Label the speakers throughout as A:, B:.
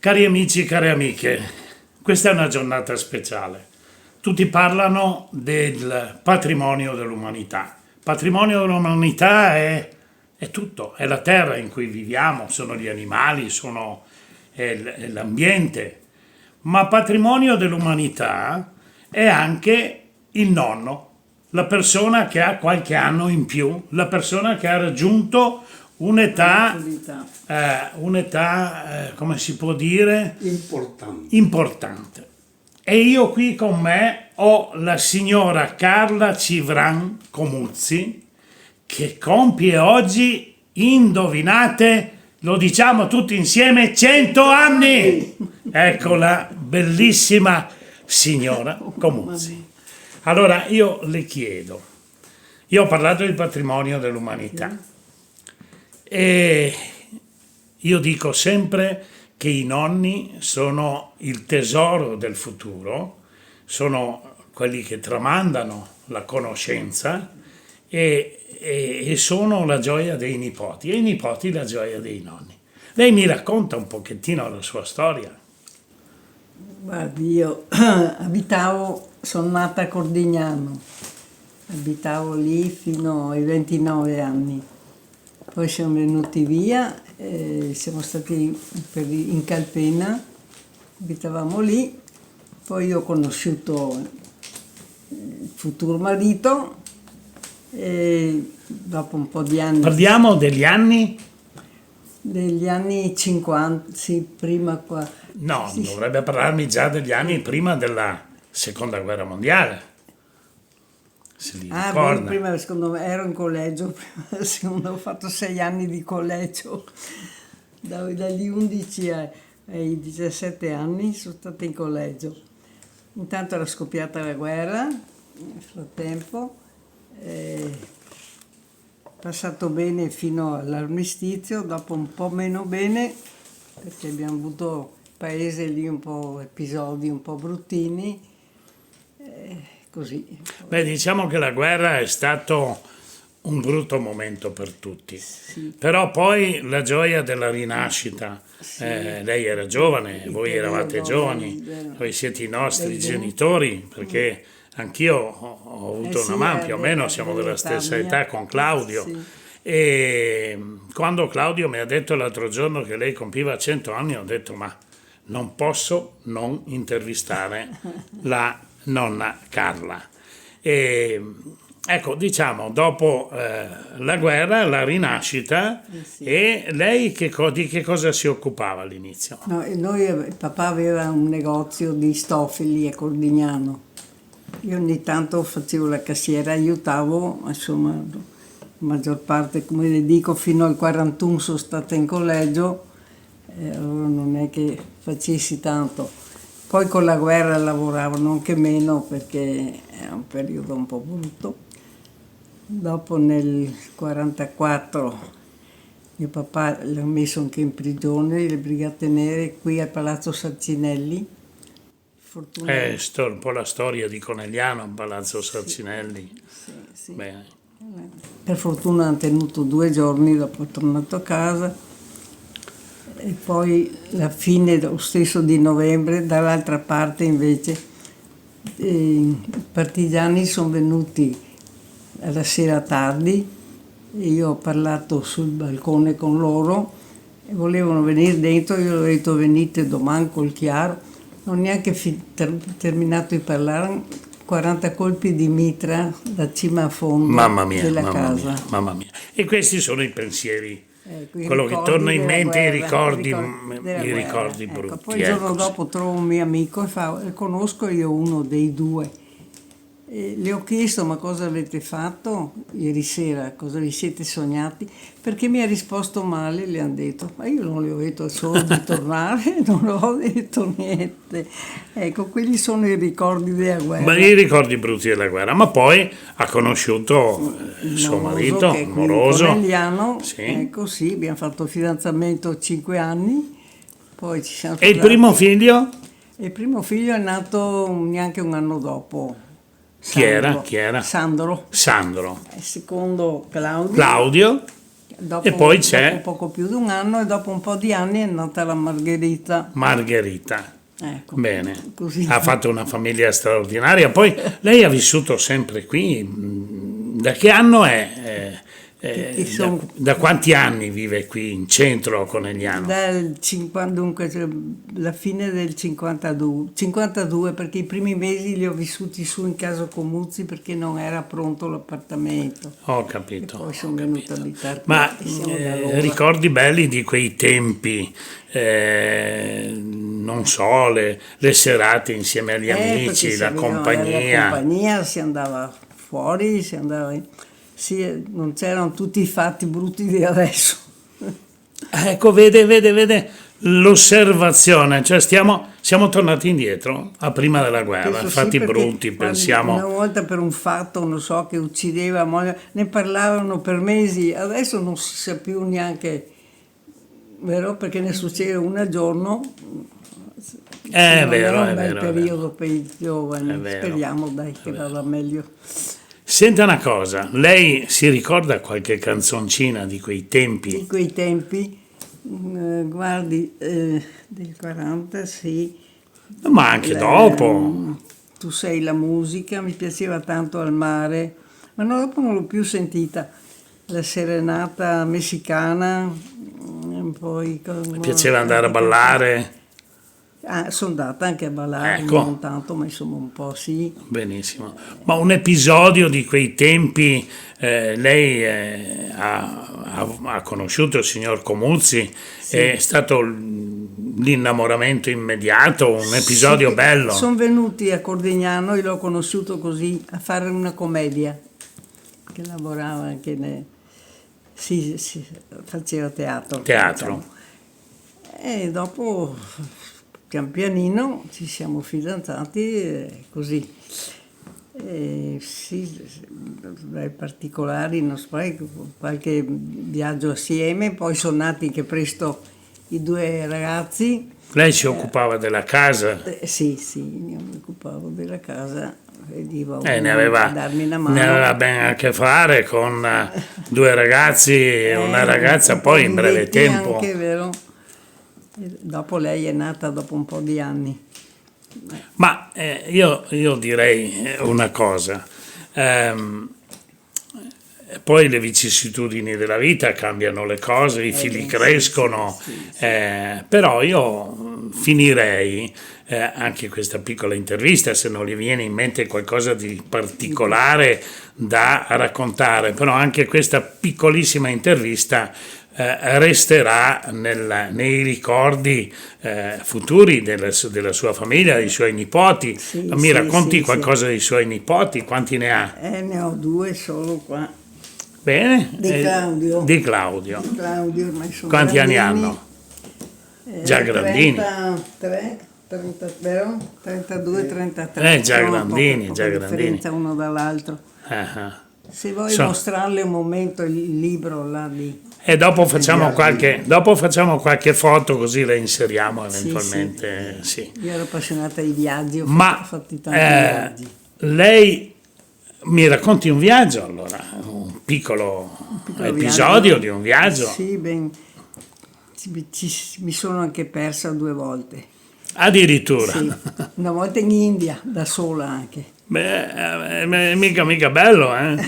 A: Cari amici, care amiche, questa è una giornata speciale. Tutti parlano del patrimonio dell'umanità. Patrimonio dell'umanità è tutto, è la terra in cui viviamo, sono gli animali, è l'ambiente. Ma patrimonio dell'umanità è anche il nonno, la persona che ha qualche anno in più, la persona che ha raggiunto un'età, come si può dire? Importante. E io qui con me ho la signora Carla Civran Comuzzi, che compie oggi, indovinate, lo diciamo tutti insieme, 100 anni! Ecco la bellissima signora Comuzzi. Allora io le chiedo, io ho parlato del patrimonio dell'umanità e io dico sempre che i nonni sono il tesoro del futuro, sono quelli che tramandano la conoscenza e sono la gioia dei nipoti e i nipoti la gioia dei nonni. Lei mi racconta un pochettino la sua storia?
B: Guardi, io sono nata a Cordignano, abitavo lì fino ai 29 anni, poi siamo venuti via, siamo stati in Calpena, abitavamo lì, poi io ho conosciuto il futuro marito e dopo un po' di anni...
A: Parliamo degli anni?
B: Degli anni 50, sì, prima qua.
A: No,
B: sì,
A: dovrebbe parlarmi già degli anni prima della Seconda Guerra Mondiale. Se li ricorda.
B: Beh, prima secondo me ero in collegio, ho fatto 6 anni di collegio, dagli 11 ai 17 anni sono stata in collegio. Intanto era scoppiata la guerra, nel frattempo, passato bene fino all'armistizio, dopo un po' meno bene, perché abbiamo avuto il paese lì un po' episodi un po' bruttini, così.
A: Beh, diciamo che la guerra è stato un brutto momento per tutti,
B: Sì.
A: però poi la gioia della rinascita,
B: Sì.
A: Lei era giovane, voi eravate giovani, voi siete i nostri genitori, perché anch'io ho avuto una mamma, più o meno siamo della stessa età con Claudio.
B: Sì.
A: E quando Claudio mi ha detto l'altro giorno che lei compiva 100 anni, ho detto ma non posso non intervistare la nonna Carla. E, ecco, diciamo, dopo la guerra, la rinascita,
B: Sì.
A: e lei di che cosa si occupava all'inizio?
B: No, il papà aveva un negozio di stofili a Cordignano. Io ogni tanto facevo la cassiera, aiutavo, insomma, la maggior parte, come le dico, fino al 41 sono stata in collegio, allora non è che facessi tanto. Poi con la guerra lavoravano anche meno perché era un periodo un po' brutto. Dopo nel 44 mio papà l'ha messo anche in prigione, le Brigate Nere, qui al Palazzo Sarcinelli.
A: Un po' la storia di Conegliano, Palazzo Sarcinelli.
B: Sì.
A: Bene.
B: Per fortuna hanno tenuto 2 giorni, dopo è tornato a casa. E poi la fine lo stesso di novembre, dall'altra parte invece, i partigiani sono venuti alla sera tardi e io ho parlato sul balcone con loro e volevano venire dentro, io ho detto venite domani col chiaro. Non ho neanche terminato di parlare, 40 colpi di mitra da cima a fondo della casa.
A: Mamma mia. E questi sono i pensieri, quello che torna in mente, i ricordi brutti.
B: Poi il giorno dopo trovo un mio amico e fa, conosco io uno dei 2. E le ho chiesto ma cosa avete fatto ieri sera, cosa vi siete sognati, perché mi ha risposto male, le hanno detto, ma io non le ho detto solo di tornare, non ho detto niente. Ecco, quelli sono i ricordi della guerra.
A: Ma i ricordi brutti della guerra, ma poi ha conosciuto il suo marito,
B: che è
A: amoroso.
B: Conegliano,
A: Sì.
B: Ecco sì, abbiamo fatto fidanzamento 5 anni, poi ci siamo
A: E il primo figlio?
B: Il primo figlio è nato neanche un anno dopo.
A: Chi era?
B: Sandro.
A: Sandro.
B: Il secondo Claudio.
A: Claudio. E poi c'è
B: dopo poco più di un anno e dopo un po' di anni è nata la Margherita.
A: Margherita.
B: Ecco,
A: Bene,
B: così.
A: ha fatto una famiglia straordinaria. Poi lei ha vissuto sempre qui. Da che anno è? Da quanti anni vive qui in centro a Conegliano?
B: Dal 50, dunque, cioè, la fine del 52, perché i primi mesi li ho vissuti su in casa Comuzzi perché non era pronto l'appartamento.
A: Ho
B: E
A: capito.
B: poi sono venuta a abitare
A: Ma
B: qui. Siamo da allora.
A: ricordi belli di quei tempi, non so, le serate insieme agli
B: Perché
A: amici,
B: si
A: la
B: aveva la
A: compagnia.
B: compagnia, si andava fuori, si andava sì, non c'erano tutti i fatti brutti di adesso.
A: Ecco, vede l'osservazione, cioè siamo tornati indietro a prima della guerra,
B: Penso sì,
A: fatti
B: perché
A: brutti,
B: una
A: pensiamo.
B: volta per un fatto, non so, che uccideva moglie, ne parlavano per mesi, adesso non si sa più neanche, vero? Perché ne succede una al giorno.
A: È
B: Non
A: vero,
B: era un
A: è
B: bel
A: vero, è
B: periodo
A: vero.
B: per i giovani,
A: È vero,
B: speriamo dai che vada meglio.
A: Senta una cosa, lei si ricorda qualche canzoncina di quei
B: Di
A: tempi?
B: quei tempi, guardi, del 40 sì.
A: Ma anche dopo.
B: Tu sei la musica, mi piaceva tanto al mare, ma dopo non l'ho più sentita. La serenata messicana, poi...
A: Mi piaceva andare a ballare.
B: sono andata anche a ballare,
A: Ecco.
B: non tanto, ma insomma un po' sì.
A: Benissimo. Ma un episodio di quei tempi, lei ha conosciuto il signor Comuzzi, è stato l'innamoramento immediato, un episodio bello.
B: Sono venuti a Cordignano e l'ho conosciuto così, a fare una commedia, che lavorava anche sì, faceva teatro.
A: Teatro.
B: E dopo, pian pianino, ci siamo fidanzati e così. Sì, dai particolari, non so, qualche viaggio assieme, poi sono nati anche presto i due ragazzi.
A: Lei si occupava della casa,
B: Sì, io mi occupavo della casa, veniva
A: ne
B: uno a
A: aveva
B: darmi una mano.
A: ne aveva ben a che fare con due ragazzi e una ragazza
B: un po'
A: poi in breve
B: indetti
A: tempo.
B: anche, vero? E dopo lei è nata dopo un po' di anni.
A: Ma io direi una cosa, poi le vicissitudini della vita cambiano le cose, i figli crescono, però io finirei anche questa piccola intervista, se non le viene in mente qualcosa di particolare da raccontare, però anche questa piccolissima intervista resterà nei ricordi futuri della sua famiglia, dei suoi nipoti. Mi racconti qualcosa dei suoi nipoti? Quanti ne ha?
B: Ne ho due solo qua.
A: Bene?
B: Di Claudio.
A: Di Claudio.
B: Ormai sono
A: Quanti anni
B: grandini.
A: hanno? Già grandini.
B: 33, 30, vero? 32, 33.
A: Già
B: Sono
A: grandini,
B: poca
A: già grandini.
B: differenza uno dall'altro. Se vuoi mostrarle un momento il libro là di...
A: E dopo facciamo qualche foto così le inseriamo eventualmente. Sì.
B: Io ero appassionata ai viaggi, ho fatto tanti viaggi.
A: Lei mi racconti un viaggio allora, un piccolo episodio di un viaggio?
B: Sì, mi sono anche persa 2 volte.
A: Addirittura?
B: Sì, una volta in India, da sola anche.
A: Beh, mica bello, eh?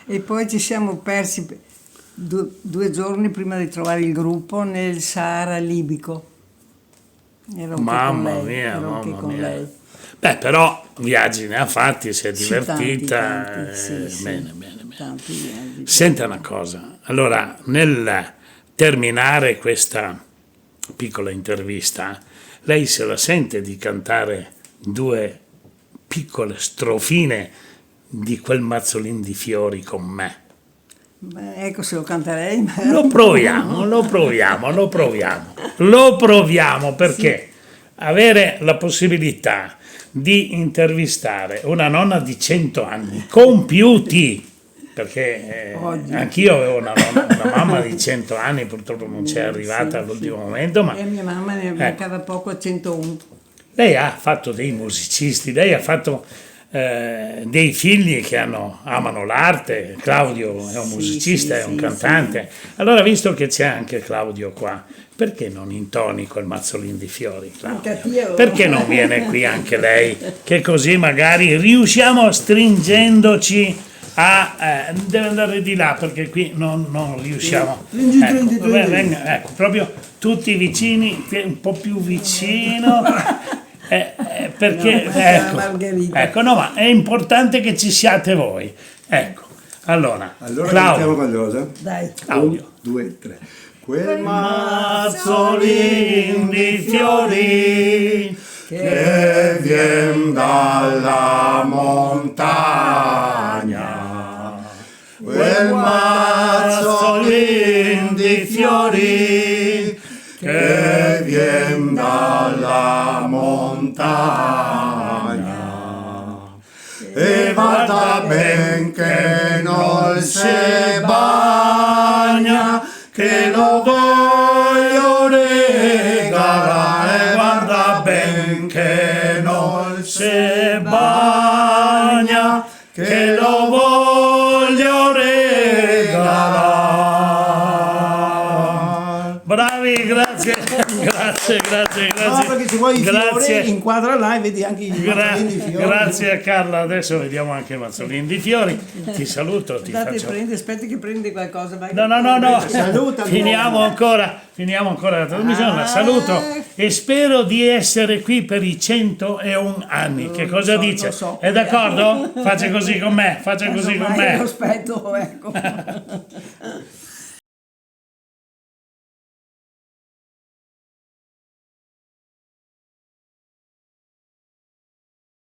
B: E poi ci siamo persi 2 giorni prima di trovare il gruppo nel Sahara libico. Ero
A: Mamma mia.
B: Lei.
A: Beh, però viaggi ne ha fatti, si è
B: Sì,
A: divertita.
B: tanti,
A: Bene.
B: Tanti viaggi.
A: Senta una cosa, allora nel terminare questa piccola intervista, lei se la sente di cantare 2 piccole strofine di quel mazzolin di fiori con me?
B: Beh, ecco, se lo canterei.
A: Lo proviamo perché avere la possibilità di intervistare una nonna di 100 anni compiuti, perché anch'io avevo una mamma di 100 anni, purtroppo non c'è arrivata all'ultimo momento, ma
B: E mia mamma ne mancava poco a 101.
A: lei ha fatto dei musicisti, lei ha fatto dei figli che amano l'arte. Claudio è un musicista, è un cantante. Allora, visto che c'è anche Claudio qua, perché non intoni col mazzolin di fiori, Claudio? Perché non viene qui anche lei? Che così magari riusciamo stringendoci a... deve andare di là perché qui non riusciamo. Ecco, proprio tutti vicini, un po' più vicino. Perché ecco, no, ma è importante che ci siate voi. Ecco, allora
C: cantiamo qualcosa?
B: Dai.
A: Claudio.
C: 1, 2, 3.
A: Quel mazzolin di fiori che vien dalla montagna, quel mazzolin di fiori che vien dalla montagna, e vada ben che non se bagna, che lo voglio regalare, guarda ben che non se bagna, che lo voglio regalare. Bravi, grazie. Grazie.
C: No, perché se vuoi i fiori, inquadra là e vedi anche i mazzolini di fiori.
A: Grazie a Carla, adesso vediamo anche i mazzolini di fiori. Ti saluto, ti faccio...
B: Aspetti che prendi qualcosa. Vai.
A: No.
C: Saluta.
A: Finiamo ancora la trasmissione, la saluto e spero di essere qui per i 101 anni. Che cosa dice? È d'accordo? Faccia così con me,
B: Lo aspetto, ecco.